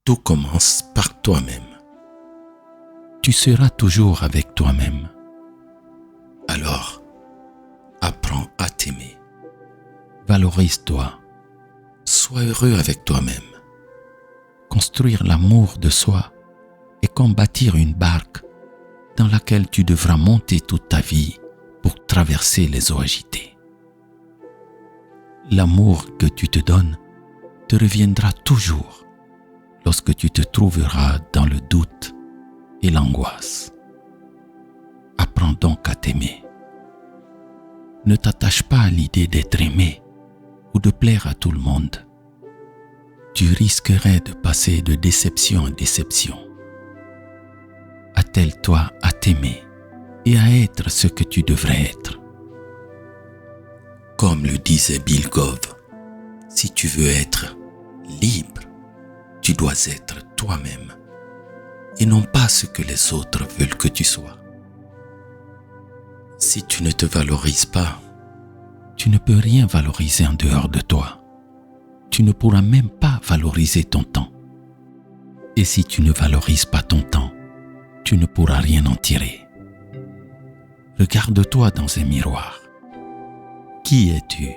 tout commence par toi-même. Tu seras toujours avec toi-même. Alors, apprends à t'aimer. Valorise-toi. Sois heureux avec toi-même. Construire l'amour de soi est comme bâtir une barque dans laquelle tu devras monter toute ta vie pour traverser les eaux agitées. L'amour que tu te donnes te reviendra toujours lorsque tu te trouveras dans le doute et l'angoisse. Apprends donc à t'aimer. Ne t'attache pas à l'idée d'être aimé ou de plaire à tout le monde. Tu risquerais de passer de déception en déception. Attelle-toi à t'aimer et à être ce que tu devrais être. Comme le disait Bill Gove, si tu veux être libre, tu dois être toi-même et non pas ce que les autres veulent que tu sois. Si tu ne te valorises pas, tu ne peux rien valoriser en dehors de toi. Tu ne pourras même pas valoriser ton temps. Et si tu ne valorises pas ton temps, tu ne pourras rien en tirer. Regarde-toi dans un miroir. Qui es-tu?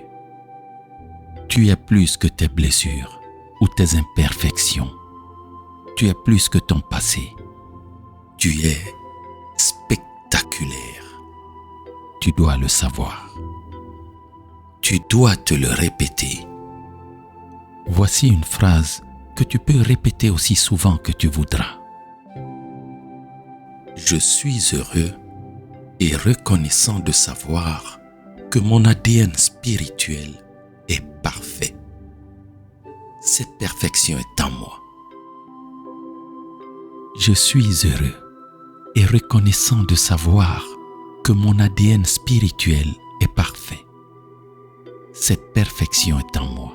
Tu es plus que tes blessures ou tes imperfections. Tu es plus que ton passé. Tu es spectaculaire. Tu dois le savoir. Tu dois te le répéter. Voici une phrase que tu peux répéter aussi souvent que tu voudras. Je suis heureux et reconnaissant de savoir que mon ADN spirituel est parfait. Cette perfection est en moi. Je suis heureux et reconnaissant de savoir que mon ADN spirituel est parfait. Cette perfection est en moi.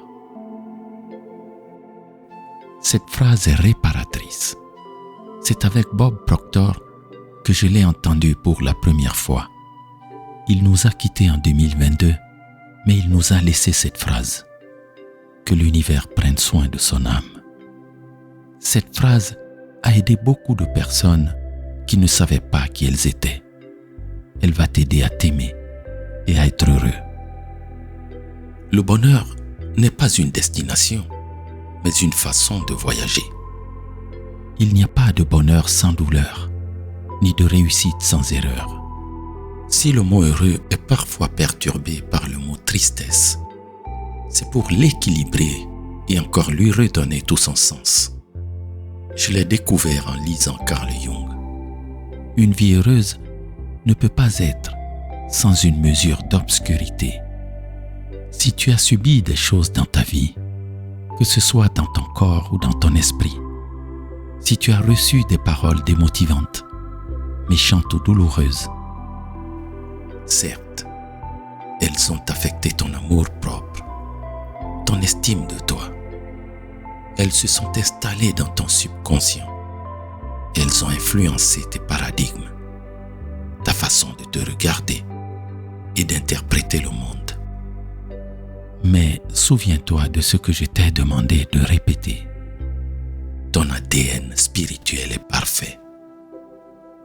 Cette phrase est réparatrice. C'est avec Bob Proctor que je l'ai entendue pour la première fois. Il nous a quittés en 2022, mais il nous a laissé cette phrase. Que l'univers prenne soin de son âme. Cette phrase a aidé beaucoup de personnes qui ne savaient pas qui elles étaient. Elle va t'aider à t'aimer et à être heureux. Le bonheur n'est pas une destination, mais une façon de voyager. Il n'y a pas de bonheur sans douleur, ni de réussite sans erreur. Si le mot heureux est parfois perturbé par le mot tristesse, c'est pour l'équilibrer et encore lui redonner tout son sens. Je l'ai découvert en lisant Carl Jung. Une vie heureuse ne peut pas être sans une mesure d'obscurité. Si tu as subi des choses dans ta vie, que ce soit dans ton corps ou dans ton esprit, si tu as reçu des paroles démotivantes, méchantes ou douloureuses, certes, elles ont affecté ton amour propre, ton estime de toi. Elles se sont installées dans ton subconscient. Elles ont influencé tes paradigmes, ta façon de te regarder et d'interpréter le monde. Mais souviens-toi de ce que je t'ai demandé de répéter. Ton ADN spirituel est parfait.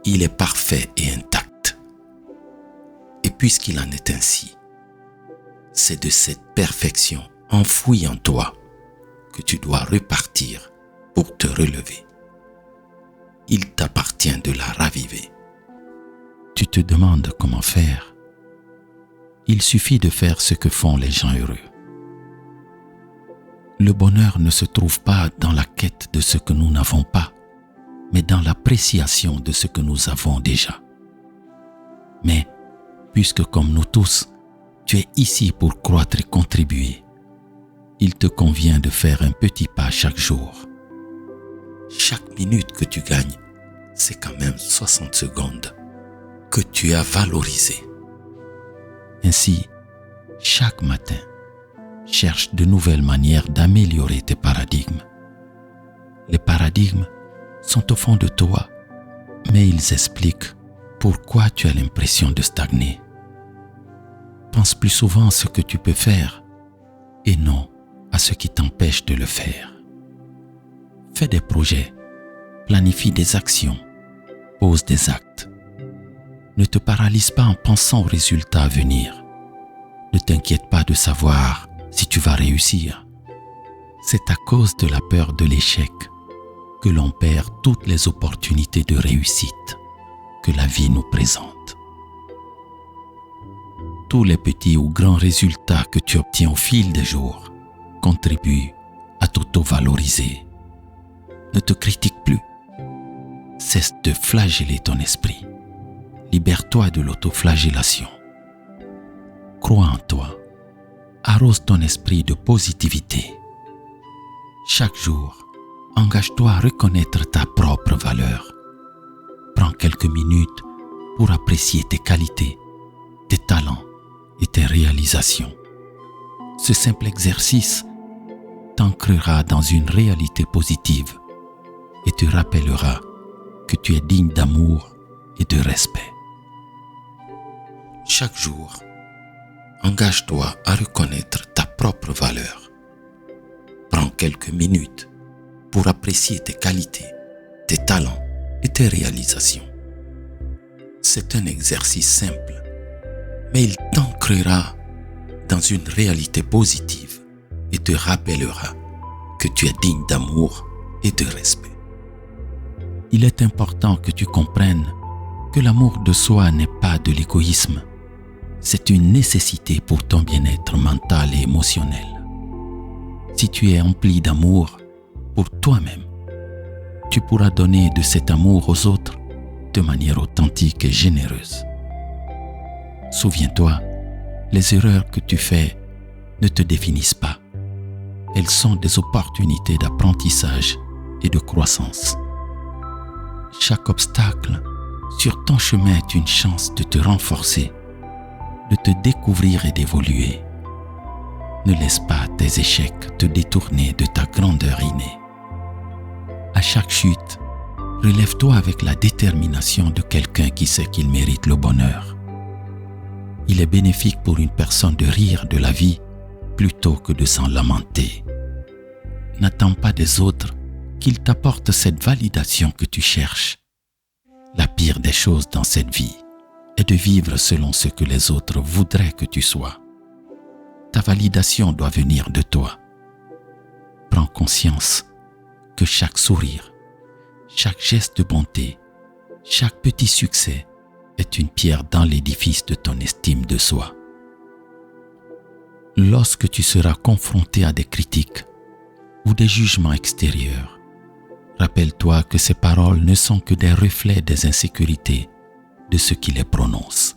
Il est parfait et intact. Et puisqu'il en est ainsi, c'est de cette perfection enfouie en toi que tu dois repartir pour te relever. Il t'appartient de la raviver. Tu te demandes comment faire. Il suffit de faire ce que font les gens heureux. Le bonheur ne se trouve pas dans la quête de ce que nous n'avons pas, mais dans l'appréciation de ce que nous avons déjà. Mais, puisque comme nous tous, tu es ici pour croître et contribuer, il te convient de faire un petit pas chaque jour. Chaque minute que tu gagnes, c'est quand même 60 secondes que tu as valorisées. Ainsi, chaque matin, cherche de nouvelles manières d'améliorer tes paradigmes. Les paradigmes sont au fond de toi, mais ils expliquent pourquoi tu as l'impression de stagner. Pense plus souvent à ce que tu peux faire et non à ce qui t'empêche de le faire. Fais des projets, planifie des actions, pose des actes. Ne te paralyse pas en pensant aux résultats à venir. Ne t'inquiète pas de savoir si tu vas réussir. C'est à cause de la peur de l'échec que l'on perd toutes les opportunités de réussite que la vie nous présente. Tous les petits ou grands résultats que tu obtiens au fil des jours contribuent à t'auto-valoriser. Ne te critique plus. Cesse de flageller ton esprit. Libère-toi de l'autoflagellation. Crois en toi. Arrose ton esprit de positivité. Chaque jour, engage-toi à reconnaître ta propre valeur. Prends quelques minutes pour apprécier tes qualités, tes talents et tes réalisations. Ce simple exercice t'ancrera dans une réalité positive et te rappellera que tu es digne d'amour et de respect. Chaque jour, engage-toi à reconnaître ta propre valeur. Prends quelques minutes pour apprécier tes qualités, tes talents et tes réalisations. C'est un exercice simple, mais il t'ancrera dans une réalité positive et te rappellera que tu es digne d'amour et de respect. Il est important que tu comprennes que l'amour de soi n'est pas de l'égoïsme. C'est une nécessité pour ton bien-être mental et émotionnel. Si tu es empli d'amour pour toi-même, tu pourras donner de cet amour aux autres de manière authentique et généreuse. Souviens-toi, les erreurs que tu fais ne te définissent pas. Elles sont des opportunités d'apprentissage et de croissance. Chaque obstacle sur ton chemin est une chance de te renforcer, de te découvrir et d'évoluer. Ne laisse pas tes échecs te détourner de ta grandeur innée. À chaque chute, relève-toi avec la détermination de quelqu'un qui sait qu'il mérite le bonheur. Il est bénéfique pour une personne de rire de la vie plutôt que de s'en lamenter. N'attends pas des autres qu'ils t'apportent cette validation que tu cherches. La pire des choses dans cette vie est de vivre selon ce que les autres voudraient que tu sois. Ta validation doit venir de toi. Prends conscience que chaque sourire, chaque geste de bonté, chaque petit succès est une pierre dans l'édifice de ton estime de soi. Lorsque tu seras confronté à des critiques ou des jugements extérieurs, rappelle-toi que ces paroles ne sont que des reflets des insécurités de ceux qui les prononcent.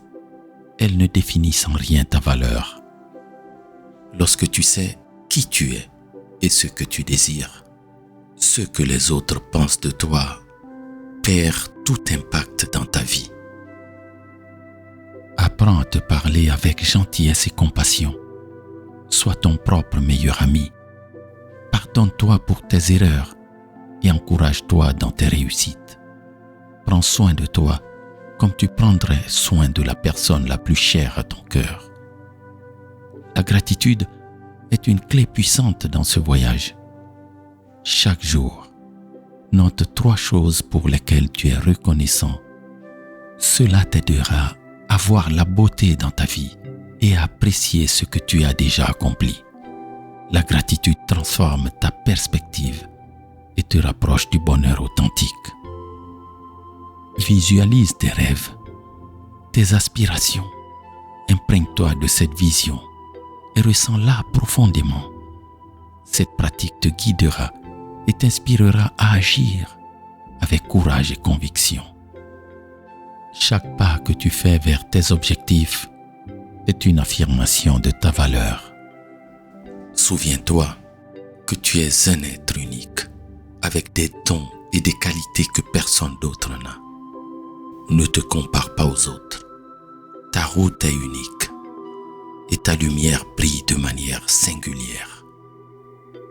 Elles ne définissent en rien ta valeur. Lorsque tu sais qui tu es et ce que tu désires, ce que les autres pensent de toi perd tout impact dans ta vie. Apprends à te parler avec gentillesse et compassion. Sois ton propre meilleur ami. Pardonne-toi pour tes erreurs et encourage-toi dans tes réussites. Prends soin de toi comme tu prendrais soin de la personne la plus chère à ton cœur. La gratitude est une clé puissante dans ce voyage. Chaque jour, note 3 choses pour lesquelles tu es reconnaissant. Cela t'aidera à voir la beauté dans ta vie et à apprécier ce que tu as déjà accompli. La gratitude transforme ta perspective et te rapproche du bonheur authentique. Visualise tes rêves, tes aspirations. Imprègne-toi de cette vision et ressens-la profondément. Cette pratique te guidera et t'inspirera à agir avec courage et conviction. Chaque pas que tu fais vers tes objectifs est une affirmation de ta valeur. Souviens-toi que tu es un être unique, avec des dons et des qualités que personne d'autre n'a. Ne te compare pas aux autres. Ta route est unique et ta lumière brille de manière singulière.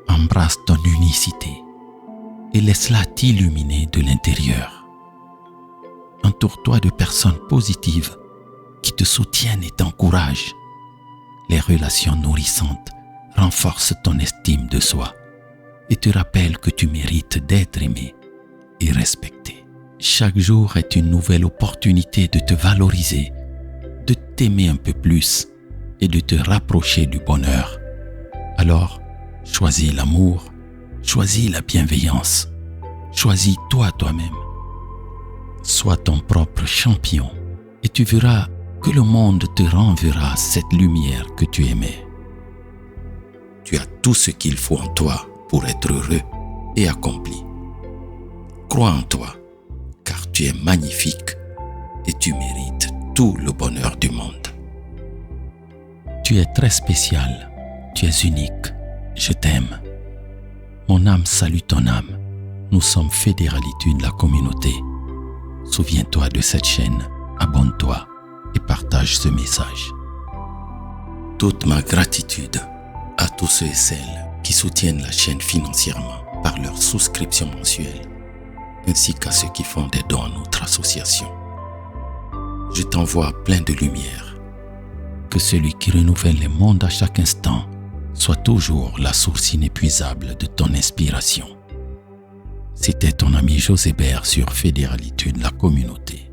Embrasse ton unicité et laisse-la t'illuminer de l'intérieur. Entoure-toi de personnes positives qui te soutiennent et t'encouragent. Les relations nourrissantes renforcent ton estime de soi et te rappellent que tu mérites d'être d'être aimé et respecté. Chaque jour est une nouvelle opportunité de te valoriser, de t'aimer un peu plus et de te rapprocher du bonheur. Alors, choisis l'amour, choisis la bienveillance, choisis toi-même. Sois ton propre champion et tu verras que le monde te renverra cette lumière que tu aimais. Tu as tout ce qu'il faut en toi pour être heureux et accompli. Crois en toi, car tu es magnifique et tu mérites tout le bonheur du monde. Tu es très spécial, tu es unique, je t'aime. Mon âme salue ton âme. Nous sommes Fédéralitude, la communauté. Souviens-toi de cette chaîne, abonne-toi et partage ce message. Toute ma gratitude à tous ceux et celles qui soutiennent la chaîne financièrement par leur souscription mensuelle, ainsi qu'à ceux qui font des dons à notre association. Je t'envoie plein de lumière. Que celui qui renouvelle les mondes à chaque instant soit toujours la source inépuisable de ton inspiration. C'était ton ami Josébert sur Fédéralitude, la communauté.